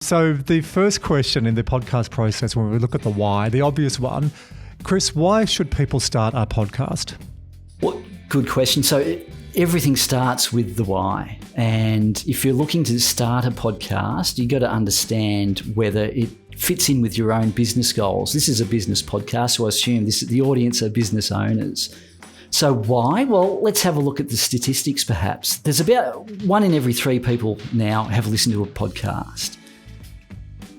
So the first question in the podcast process, when we look at the why, the obvious one, Chris, why should people start a podcast? Well, good question. So everything starts with the why. And if you're looking to start a podcast, you've got to understand whether it fits in with your own business goals. This is a business podcast, so I assume the audience are business owners. So why? Well, let's have a look at the statistics perhaps. There's about 1 in every 3 people now have listened to a podcast.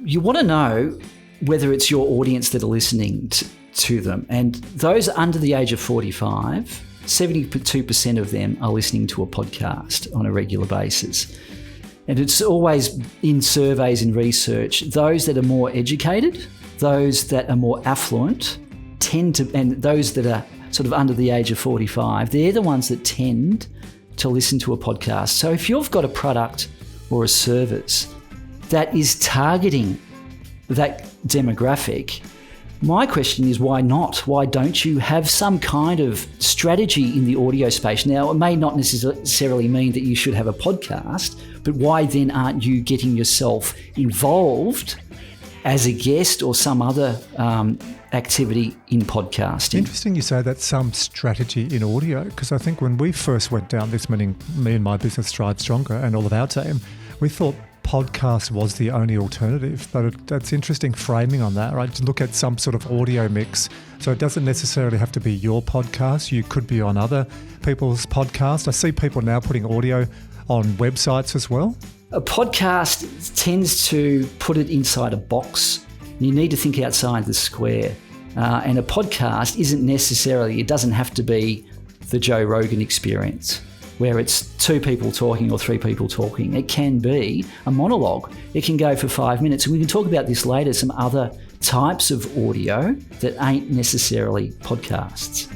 You want to know whether it's your audience that are listening to them. And those under the age of 45, 72% of them are listening to a podcast on a regular basis. And it's always in surveys and research, those that are more educated, those that are more affluent, and those that are sort of under the age of 45, they're the ones that tend to listen to a podcast. So if you've got a product or a service that is targeting that demographic, my question is, why not? Why don't you have some kind of strategy in the audio space? Now, it may not necessarily mean that you should have a podcast, but why then aren't you getting yourself involved as a guest or some other activity in podcasting? Interesting you say that, some strategy in audio, because I think when we first went down this, meaning me and my business Stride Stronger and all of our team, we thought podcast was the only alternative. But that's interesting framing on that, right? To look at some sort of audio mix. So it doesn't necessarily have to be your podcast. You could be on other people's podcasts. I see people now putting audio on websites as well. A podcast tends to put it inside a box. You need to think outside the square. And a podcast it doesn't have to be the Joe Rogan experience, where it's 2 people talking or 3 people talking. It can be a monologue. It can go for 5 minutes. And we can talk about this later, some other types of audio that ain't necessarily podcasts.